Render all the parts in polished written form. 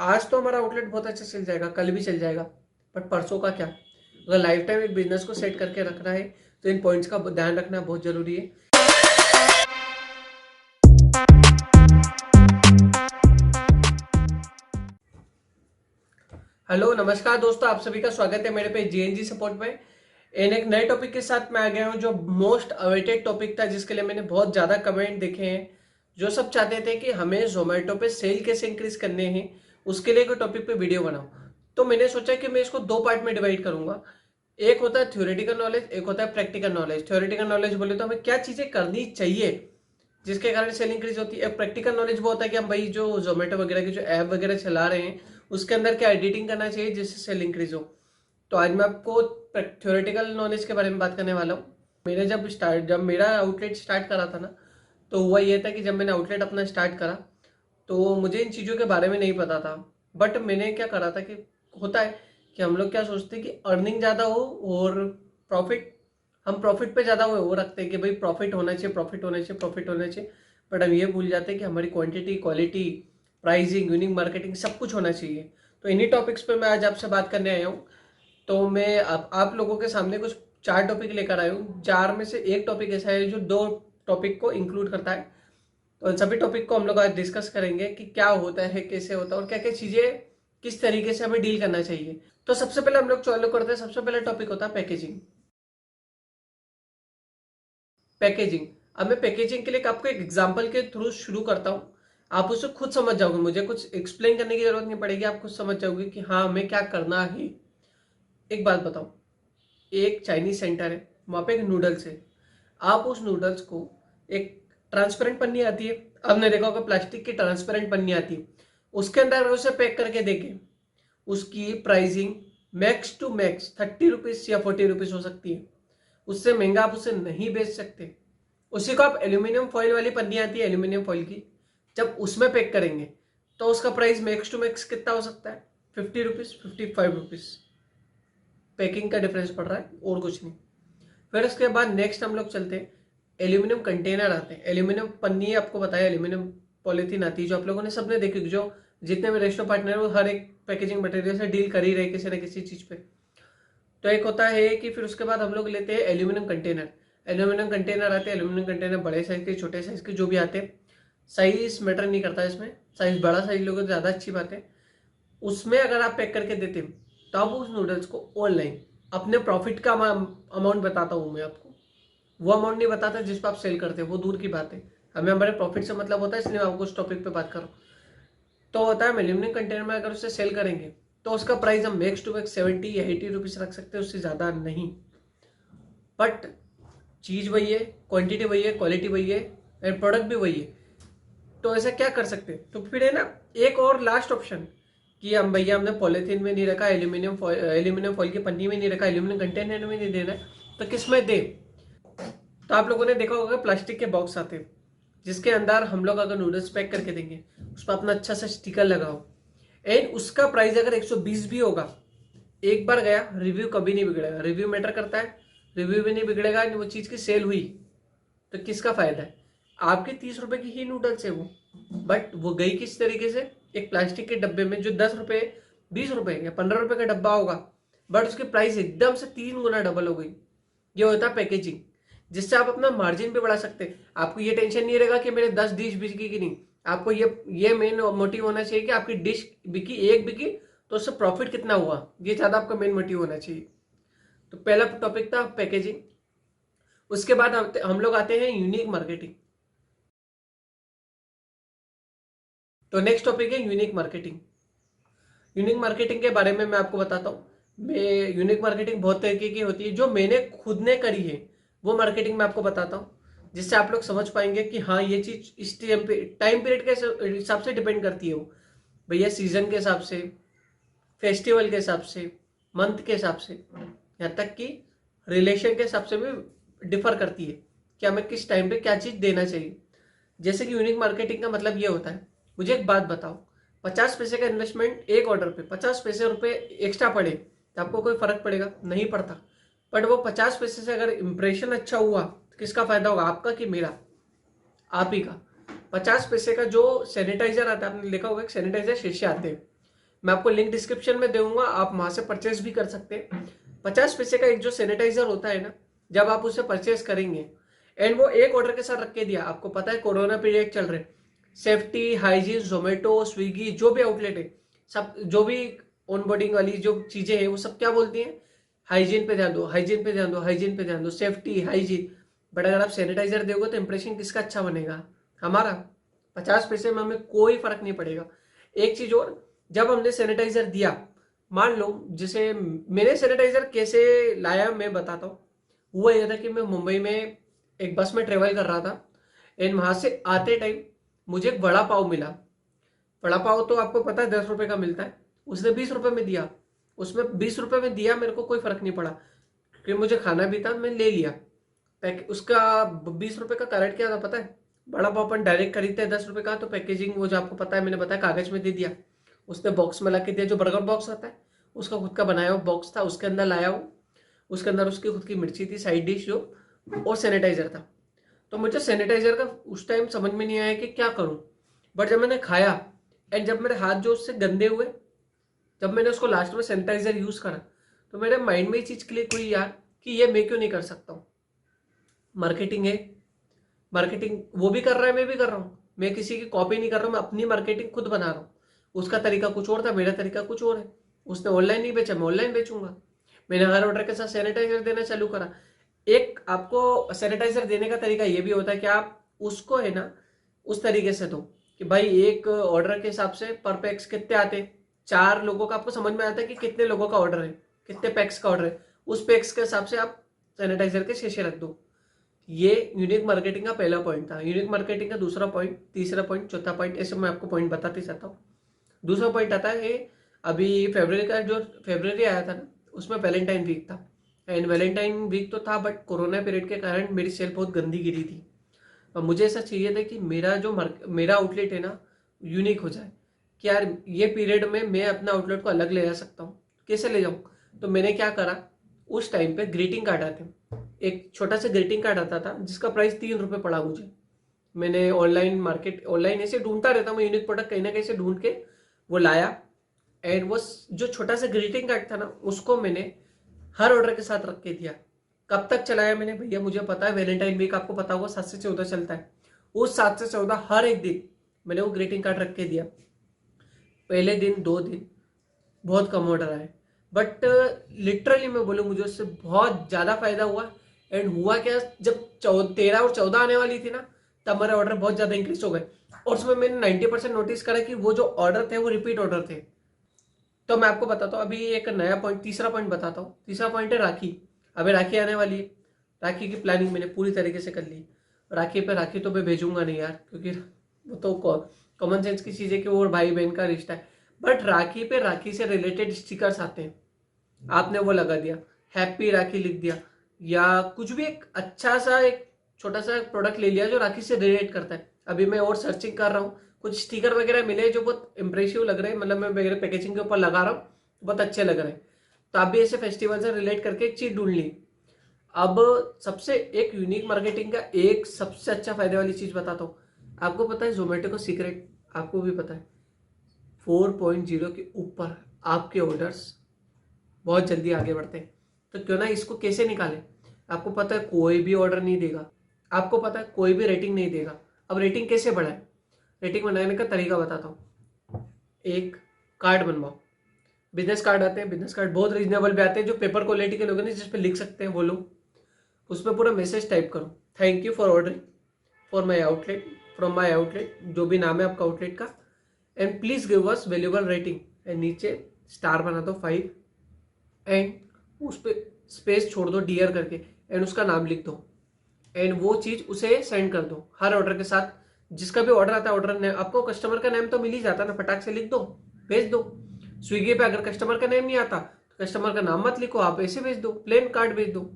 आज तो हमारा आउटलेट बहुत अच्छा चल जाएगा, कल भी चल जाएगा, बट परसों का क्या? अगर लाइफ टाइम एक बिजनेस को सेट करके रखना है तो इन पॉइंट्स का ध्यान रखना बहुत जरूरी है। हेलो नमस्कार दोस्तों, आप सभी का स्वागत है मेरे पे जीएनजी सपोर्ट में। इन एक नए टॉपिक के साथ मैं आ गया हूं जो मोस्ट अवेटेड टॉपिक था, जिसके लिए मैंने बहुत ज्यादा कमेंट देखे हैं। जो सब चाहते थे कि हमें जोमेटो पे सेल कैसे इंक्रीज करने हैं, उसके लिए कोई टॉपिक पे वीडियो बनाओ। तो मैंने सोचा कि मैं इसको दो पार्ट में डिवाइड करूंगा। एक होता है थ्योरेटिकल नॉलेज, एक होता है प्रैक्टिकल नॉलेज। थ्योरेटिकल नॉलेज बोले तो हमें क्या चीजें करनी चाहिए जिसके कारण सेल इंक्रीज होती है। प्रैक्टिकल नॉलेज वो होता है कि हम भाई जो जोमेटो वगैरह की जो ऐप वगैरह चला रहे हैं उसके अंदर क्या एडिटिंग करना चाहिए जिससे सेल इंक्रीज हो। तो आज मैं आपको थ्योरेटिकल नॉलेज के बारे में बात करने वाला हूँ। मैंने जब मेरा आउटलेट स्टार्ट करा था ना, तो हुआ ये था कि जब मैंने आउटलेट अपना स्टार्ट करा तो मुझे इन चीज़ों के बारे में नहीं पता था। बट मैंने क्या करा था कि होता है कि हम लोग क्या सोचते हैं कि अर्निंग ज़्यादा हो और प्रॉफिट, हम प्रॉफिट पे ज़्यादा वो रखते हैं कि भाई प्रॉफिट होना चाहिए, प्रॉफिट होना चाहिए, प्रॉफिट होना चाहिए। बट हम ये भूल जाते हैं कि हमारी quantity, quality, pricing, unique marketing सब कुछ होना चाहिए। तो इन्हीं टॉपिक्स पे मैं आज आपसे बात करने आया हूँ। तो मैं आप लोगों के सामने कुछ चार टॉपिक लेकर आया हूँ। चार में से एक टॉपिक ऐसा है जो दो टॉपिक को इंक्लूड करता है। तो इन सभी टॉपिक को हम लोग आज डिस्कस करेंगे कि क्या होता है, कैसे होता है और क्या क्या चीजें किस तरीके से हमें डील करना चाहिए। तो सबसे पहले हम लोग चालू करते हैं। सबसे पहला टॉपिक होता है पैकेजिंग। पैकेजिंग। अब मैं पैकेजिंग के लिए आपको एक एग्जांपल के थ्रू शुरू करता हूँ। आप उससे खुद समझ जाओगे, मुझे कुछ एक्सप्लेन करने की जरूरत नहीं पड़ेगी, आप खुद समझ जाओगे कि हाँ हमें क्या करना है। एक बात बताओ, एक चाइनीज सेंटर है, वहां पे एक नूडल्स है। आप उस नूडल्स को एक ट्रांसपेरेंट पन्नी आती है, आपने देखा होगा प्लास्टिक की ट्रांसपेरेंट पन्नी आती है, उसके अंदर अगर उसे पैक करके देंगे, उसकी pricing max to max 30 rupees या 40 रुपीज हो सकती है। उससे महंगा आप उसे नहीं बेच सकते। उसी को आप एल्यूमिनियम फॉइल वाली पन्नी आती है एल्यूमिनियम फॉइल की, जब उसमें पैक करेंगे तो उसका प्राइस मैक्स टू मैक्स कितना हो सकता है? 50 रुपीज, 55 रुपीज। पैकिंग का डिफरेंस पड़ रहा है और कुछ नहीं। फिर उसके बाद नेक्स्ट हम लोग चलते हैं, एल्यूमिनियम कंटेनर आते हैं। एल्यूमिनियम पन्नी आपको बताया, एल्यूमिनियम पॉलिथीन आती है जो आप लोगों ने सबने देखी, जो जितने भी रेस्टो पार्टनर है वो हर एक पैकेजिंग मटेरियल से डील कर ही रहे किसी ना किसी चीज पे। तो एक होता है कि फिर उसके बाद हम लोग लेते हैं एल्यूमिनियम कंटेनर। एल्यूमिनियम कंटेनर आते हैं, एल्यूमिनियम कंटेनर बड़े साइज के, छोटे साइज के, जो भी आते हैं। साइज मैटर नहीं करता इसमें, साइज बड़ा साइज लोगे तो ज़्यादा अच्छी बात है। उसमें अगर आप पैक करके देते हैं तो आप उस नूडल्स को ऑनलाइन अपने प्रॉफिट का अमाउंट बताता हूँ मैं आपको, वो अमाउंट नहीं बताता जिस पर आप सेल करते हैं, वो दूर की बात है। हमें हमारे प्रॉफिट से मतलब होता है, इसलिए मैं आपको उस टॉपिक पे बात कर रहा हूँ। तो होता है हम एल्यूमिनियम कंटेनर में अगर उसे सेल करेंगे तो उसका प्राइस हम मैक्स टू मैक्स 70 या 80 रुपीज रख सकते हैं, उससे ज़्यादा नहीं। बट चीज़ वही है, क्वांटिटी वही है, क्वालिटी वही है, एंड प्रोडक्ट भी वही है। तो ऐसा क्या कर सकते हैं? तो फिर है ना, एक और लास्ट ऑप्शन कि हम भैया हमने पॉलीथीन में नहीं रखा, एल्यूमिनियम फॉइल की पन्नी में नहीं रखा, एल्यूमिनियम कंटेनर में नहीं देना है, तो किस में दे? तो आप लोगों ने देखा होगा प्लास्टिक के बॉक्स आते हैं जिसके अंदर हम लोग अगर नूडल्स पैक करके देंगे, उस पर अपना अच्छा सा स्टिकर लगाओ, एंड उसका प्राइस अगर 120 भी होगा, एक बार गया, रिव्यू कभी नहीं बिगड़ेगा। रिव्यू मैटर करता है, रिव्यू भी नहीं बिगड़ेगा, वो चीज की सेल हुई तो किसका फायदा है? आपके 30 रुपए की ही नूडल्स है वो, बट वो गई किस तरीके से? एक प्लास्टिक के डब्बे में जो 10 रुपए, 20 रुपए या 15 रुपए का डब्बा होगा, बट उसकी प्राइस एकदम से 3 गुना डबल हो गई। ये होता है पैकेजिंग, जिससे आप अपना मार्जिन भी बढ़ा सकते हैं। आपको ये टेंशन नहीं रहेगा कि मेरे 10 डिश बिकी कि नहीं। आपको ये मेन मोटिव होना चाहिए कि आपकी डिश बिकी, एक बिकी तो उससे प्रॉफिट कितना हुआ, ये ज्यादा आपका मेन मोटिव होना चाहिए। तो पहला टॉपिक था पैकेजिंग। उसके बाद हम लोग आते हैं यूनिक मार्केटिंग। तो नेक्स्ट टॉपिक है यूनिक मार्केटिंग। यूनिक मार्केटिंग के बारे में मैं आपको बताता हूँ। मैं यूनिक मार्केटिंग बहुत तरीके की होती है, जो मैंने खुद ने करी है वो मार्केटिंग मैं आपको बताता हूँ, जिससे आप लोग समझ पाएंगे कि हाँ ये चीज इस टाइम पीरियड के हिसाब से डिपेंड करती है वो। भैया सीजन के हिसाब से, फेस्टिवल के हिसाब से, मंथ के हिसाब से, यहाँ तक कि रिलेशन के हिसाब से भी डिफर करती है कि हमें किस टाइम पे क्या चीज देना चाहिए। जैसे कि यूनिक मार्केटिंग का मतलब ये होता है, मुझे एक बात बताओ, 50 पैसे का इन्वेस्टमेंट एक ऑर्डर पे 50 पैसे रुपए एक्स्ट्रा पड़े तो आपको कोई फर्क पड़ेगा? नहीं पड़ता। बट वो 50 पैसे से अगर इंप्रेशन अच्छा हुआ तो किसका फायदा होगा, आपका कि मेरा? आप ही का। 50 पैसे का जो सैनिटाइजर आता है, आपने देखा होगा, एक सैनिटाइजर शीशे आते हैं, मैं आपको लिंक डिस्क्रिप्शन में दूंगा, आप वहां से परचेस भी कर सकते हैं। 50 पैसे का एक जो सैनिटाइजर होता है ना, जब आप उसे परचेस करेंगे एंड वो एक ऑर्डर के साथ रख के दिया, आपको पता है कोरोना पीरियड चल रहे, सेफ्टी हाइजीन जोमेटो स्विगी जो भी आउटलेट है, सब जो भी ऑन बोर्डिंग वाली जो चीजें हैं वो सब क्या बोलती हैं, हाइजीन पे ध्यान दो, हाइजीन पे ध्यान दो, हाइजीन पे ध्यान दो, सेफ्टी हाइजीन। बट अगर आप सैनिटाइजर दोगे तो इंप्रेशन किसका अच्छा बनेगा, हमारा। 50 पैसे में हमें कोई फर्क नहीं पड़ेगा। एक चीज और, जब हमने सैनिटाइजर दिया, मान लो जैसे मैंने सैनिटाइजर कैसे लाया मैं बताता हूँ। हुआ यह था कि मैं मुंबई में एक बस में ट्रेवल कर रहा था एंड वहां से आते टाइम मुझे एक वड़ा पाव मिला। वड़ा पाव तो आपको पता है 10 रुपए का मिलता है, उसने 20 रुपए में दिया। उसमें 20 रुपए में दिया, मेरे को कोई फर्क नहीं पड़ा क्योंकि मुझे खाना भी था, मैं ले लिया। उसका 20 रुपए का कारण क्या था पता है, बड़ा पाव अपन डायरेक्ट खरीदते हैं 10 रुपए का, तो पैकेजिंग वो जो आपको पता है मैंने बताया कागज में दे दिया। उसने बॉक्स में ला के दिया, जो बर्गर बॉक्स आता है उसका खुद का बनाया हुआ बॉक्स था, उसके अंदर लाया हूँ। उसके अंदर उसकी खुद की मिर्ची थी साइड डिश जो, और सैनिटाइजर था। तो मुझे सैनिटाइजर का उस टाइम समझ में नहीं आया कि क्या करूं। बट जब मैंने खाया एंड जब मेरे हाथ जो उससे गंदे हुए, जब मैंने उसको लास्ट में सैनिटाइजर यूज करा, तो मेरे माइंड में ये चीज क्लिक हुई यार कि ये मैं क्यों नहीं कर सकता हूँ। मार्केटिंग है, मार्केटिंग वो भी कर रहा है, मैं भी कर रहा हूँ। मैं किसी की कॉपी नहीं कर रहा हूँ, मैं अपनी मार्केटिंग खुद बना रहा हूँ। उसका तरीका कुछ और था, मेरा तरीका कुछ और है। उसने ऑनलाइन नहीं बेचा, मैं ऑनलाइन बेचूंगा। मैंने हर ऑर्डर के साथ सैनिटाइजर देना चालू करा। एक आपको सैनिटाइजर देने का तरीका ये भी होता है कि आप उसको है ना उस तरीके से दो कि भाई एक ऑर्डर के हिसाब से पर पैक्स कितने आते हैं, 4 लोगों का आपको समझ में आता है कि कितने लोगों का ऑर्डर है, कितने पैक्स का ऑर्डर है, उस पैक्स के हिसाब से आप सैनिटाइजर के शीशे रख दो। ये यूनिक मार्केटिंग का पहला पॉइंट था। यूनिक मार्केटिंग का दूसरा पॉइंट, तीसरा पॉइंट, चौथा पॉइंट, ऐसे मैं आपको पॉइंट बताते जाता हूँ। दूसरा पॉइंट आता है अभी फरवरी का, जो फरवरी आया था ना उसमें वैलेंटाइन वीक था। एंड वैलेंटाइन वीक तो था बट कोरोना पीरियड के कारण मेरी सेल बहुत गंदी गिरी थी। अब मुझे ऐसा चाहिए था कि मेरा आउटलेट है ना यूनिक हो जाए, कि यार ये पीरियड में मैं अपना आउटलेट को अलग ले जा सकता हूँ। कैसे ले जाऊँ, तो मैंने क्या करा, उस टाइम पे ग्रीटिंग कार्ड आते, एक छोटा सा ग्रीटिंग कार्ड आता था जिसका प्राइस 3 रुपए पड़ा मुझे। मैंने ऑनलाइन ऐसे ढूंढता रहता हूँ, मैं यूनिक प्रोडक्ट कहीं ना कहीं से ढूंढ के वो लाया। एंड वो जो छोटा सा ग्रीटिंग कार्ड था ना उसको मैंने हर ऑर्डर के साथ रख के दिया। कब तक चलाया मैंने, भैया मुझे पता है वैलेंटाइन वीक आपको पता होगा 7 से 14 चलता है। उस 7 से 14 हर एक दिन मैंने वो ग्रीटिंग कार्ड रख के दिया। पहले दिन 2 दिन बहुत कम ऑर्डर आए, बट लिटरली मैं बोलूँ मुझे उससे बहुत ज्यादा फायदा हुआ। एंड हुआ क्या, जब 13 और 14 आने वाली थी ना, तब हमारे ऑर्डर बहुत ज्यादा इंक्रीज हो गए। और उसमें मैंने 90% नोटिस करा कि वो जो ऑर्डर थे वो रिपीट ऑर्डर थे। तो मैं आपको बताता हूँ अभी एक नया पॉइंट, तीसरा पॉइंट बताता हूँ। तीसरा पॉइंट है राखी। अभी राखी आने वाली है, राखी की प्लानिंग मैंने पूरी तरीके से कर ली। राखी पे राखी तो मैं भेजूंगा नहीं यार, क्योंकि वो तो कॉमन सेंस की चीज है कि वो भाई बहन का रिश्ता है। बट राखी पे राखी से रिलेटेड स्टिकर्स आते हैं, आपने वो लगा दिया, हैप्पी राखी लिख दिया, या कुछ भी एक अच्छा सा एक छोटा सा प्रोडक्ट ले लिया जो राखी से रिलेट करता है। अभी मैं और सर्चिंग कर रहा हूँ, कुछ स्टिकर वगैरह मिले जो बहुत इंप्रेसिव लग रहे हैं, मतलब मैं वगैरह पैकेजिंग के ऊपर लगा रहा हूँ, बहुत अच्छे लग रहे हैं। तो आप भी ऐसे फेस्टिवल से रिलेट करके एक चीज ढूंढ ली। अब सबसे एक यूनिक मार्केटिंग का एक सबसे अच्छा फायदे वाली चीज बताता हूँ। आपको पता है जोमेटो का सीक्रेट, आपको भी पता है, 4.0 के ऊपर आपके ऑर्डर्स बहुत जल्दी आगे बढ़ते हैं। तो क्यों ना इसको कैसे निकाले। आपको पता है कोई भी ऑर्डर नहीं देगा, आपको पता है कोई भी रेटिंग नहीं देगा। अब रेटिंग कैसे बढ़ाए, रेटिंग बनाने का तरीका बताता हूँ। एक कार्ड बनवाओ, बिजनेस कार्ड आते हैं, बिजनेस कार्ड बहुत रीजनेबल भी आते हैं, जो पेपर क्वालिटी के लोग हैं जिस पे लिख सकते हैं वो लोग। उसमें पूरा मैसेज टाइप करो, thank you for ordering for my outlet, from my outlet, जो भी नाम है आपका आउटलेट का, and please give us valuable rating. And नीचे स्टार बना दो 5, एंड उस पर स्पेस छोड़ दो डियर करके, एंड उसका नाम लिख दो। एंड वो चीज उसे सेंड कर दो हर ऑर्डर के साथ। जिसका भी ऑर्डर आता है, ऑर्डर नेम आपको कस्टमर का नेम तो मिल ही जाता है ना, फटाक से लिख दो, भेज दो। स्विगी पे अगर कस्टमर का नेम नहीं आता तो कस्टमर का नाम मत लिखो, आप ऐसे भेज दो, प्लेन कार्ड भेज दो।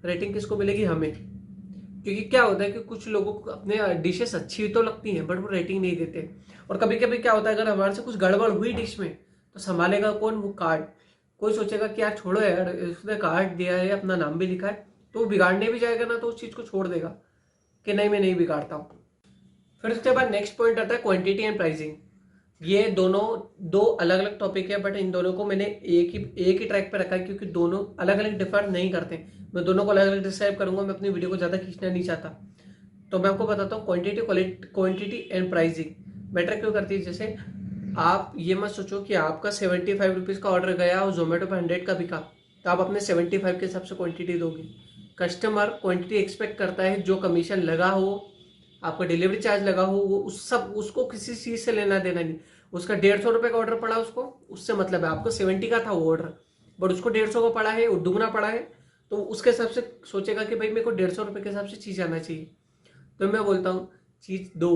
रेटिंग किसको मिलेगी, हमें। क्योंकि क्या होता है कि कुछ लोगों को अपने डिशेस अच्छी तो लगती हैं बट वो रेटिंग नहीं देते। और कभी कभी क्या होता है, अगर हमारे से कुछ गड़बड़ हुई डिश में तो संभालेगा कौन, वो कार्ड। कोई सोचेगा कि यार छोड़ो यार, उसने कार्ड दिया है, अपना नाम भी लिखा है, तो वो बिगाड़ने भी जाएगा ना, तो उस चीज को छोड़ देगा कि नहीं मैं नहीं बिगाड़ता हूँ। फिर उसके बाद नेक्स्ट पॉइंट आता है क्वांटिटी एंड प्राइसिंग। ये दोनों दो अलग अलग टॉपिक है, बट इन दोनों को मैंने एक ही ट्रैक पे रखा है क्योंकि दोनों अलग अलग डिफर नहीं करते। मैं दोनों को अलग अलग डिस्क्राइब करूंगा, मैं अपनी वीडियो को ज़्यादा खींचना नहीं चाहता। तो मैं आपको बताता हूँ क्वांटिटी एंड प्राइसिंग मैटर क्यों करती है। जैसे आप ये मत सोचो कि आपका 75 रुपीज़ का ऑर्डर गया और जोमेटो पे 100 का बिका, तो आप अपने 75 के हिसाब से क्वांटिटी दोगे। कस्टमर क्वांटिटी एक्सपेक्ट करता है, जो कमीशन लगा हो, आपका डिलीवरी चार्ज लगा हो, वो उस सब उसको किसी चीज़ से लेना देना नहीं। उसका 150 रुपये का ऑर्डर पड़ा, उसको उससे मतलब है। आपको 70 का था वो ऑर्डर, बट उसको 150 का पड़ा है, वो दुगना पड़ा है, तो उसके हिसाब से सोचेगा कि भाई मेरे को 150 रुपये के हिसाब से चीज़ आना चाहिए। तो मैं बोलता हूँ चीज़ दो।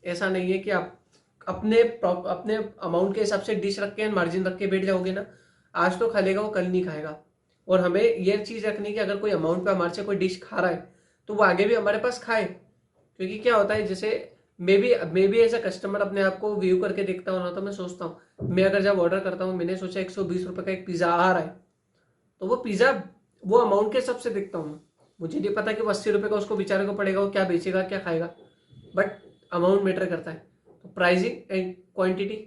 ऐसा नहीं है कि आप अपने अमाउंट के हिसाब से डिश रख के मार्जिन रख के बैठ जाओगे ना, आज तो खा लेगा वो, कल नहीं खाएगा। और हमें ये चीज़ रखनी है कि अगर कोई अमाउंट पे हमारे से कोई डिश खा रहा है तो वो आगे भी हमारे पास खाए। क्योंकि क्या होता है, जैसे मैं भी एज अ कस्टमर अपने आप को व्यू करके देखता हूँ ना, तो मैं सोचता हूँ, मैं अगर जब ऑर्डर करता हूँ, मैंने सोचा 120 रुपये का एक पिज़्ज़ा आ रहा है, तो वो पिज़्ज़ा वो अमाउंट के हिसाब से देखता हूँ मैं। मुझे नहीं पता कि वो 80 रुपये का उसको बेचारे को पड़ेगा, वो क्या बेचेगा क्या खाएगा, बट अमाउंट मैटर करता है। तो प्राइसिंग एंड क्वांटिटी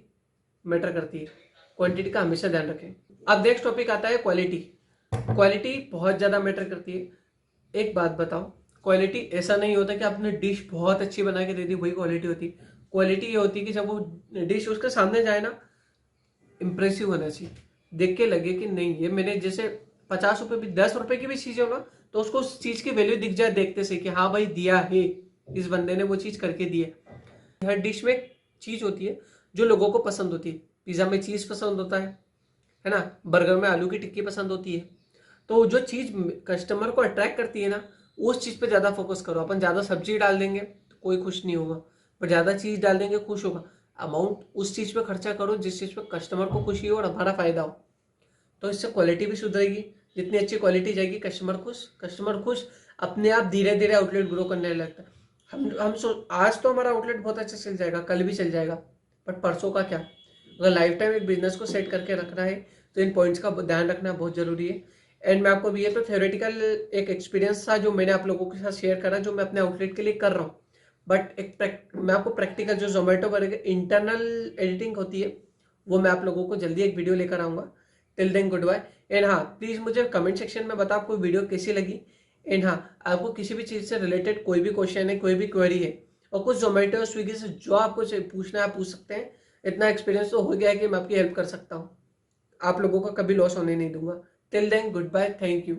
मैटर करती है, क्वांटिटी का हमेशा ध्यान रखें। अब नेक्स्ट टॉपिक आता है क्वालिटी। क्वालिटी बहुत ज़्यादा मैटर करती है। एक बात बताओ, क्वालिटी ऐसा नहीं होता कि आपने डिश बहुत अच्छी बना के दे दी वही क्वालिटी होती। क्वालिटी ये होती है कि जब वो डिश उसके सामने जाए ना, इंप्रेसिव होना चाहिए, देख के लगे कि नहीं ये मैंने, जैसे 50 रुपए भी 10 रुपए की भी चीज़ हो ना, तो उसको उस चीज़ की वैल्यू दिख जाए देखते से कि हाँ भाई दिया है, इस बंदे ने वो चीज़ करके दी है। हर डिश में चीज़ होती है जो लोगों को पसंद होती है। पिज़्ज़ा में चीज़ पसंद होता है ना, बर्गर में आलू की टिक्की पसंद होती है। तो जो चीज़ कस्टमर को अट्रैक्ट करती है ना, उस चीज़ पे ज़्यादा फोकस करो। अपन ज़्यादा सब्जी डाल देंगे तो कोई खुश नहीं होगा, पर ज़्यादा चीज़ डाल देंगे खुश होगा। अमाउंट उस चीज़ पे खर्चा करो जिस चीज़ पे कस्टमर को खुशी हो और हमारा फायदा हो। तो इससे क्वालिटी भी सुधरेगी। जितनी अच्छी क्वालिटी जाएगी, कस्टमर खुश, अपने आप धीरे धीरे आउटलेट ग्रो करने लगता है। आज तो हमारा आउटलेट बहुत अच्छा चल जाएगा, कल भी चल जाएगा, बट परसों का क्या। अगर लाइफ टाइम एक बिजनेस को सेट करके रखना है तो इन पॉइंट्स का ध्यान रखना बहुत जरूरी है। एंड मैं आपको, ये तो थ्योरेटिकल एक एक्सपीरियंस था जो मैंने आप लोगों के साथ शेयर करा, जो मैं अपने आउटलेट के लिए कर रहा हूँ। बट मैं आपको प्रैक्टिकल जो जोमेटो पर इंटरनल एडिटिंग होती है, वो मैं आप लोगों को जल्दी एक वीडियो लेकर आऊँगा। Till then good bye. And हाँ, प्लीज़ मुझे कमेंट सेक्शन में बताओ आपको वीडियो कैसी लगी। एंड हाँ, आपको किसी भी चीज़ से रिलेटेड कोई भी क्वेश्चन है, कोई भी क्वेरी है, और कुछ जोमेटो स्विगी से जो आपको पूछना है आप पूछ सकते हैं। इतना एक्सपीरियंस तो हो गया है कि मैं आपकी हेल्प कर सकता हूँ। आप लोगों का कभी लॉस होने नहीं दूंगा। Till then good bye, thank you.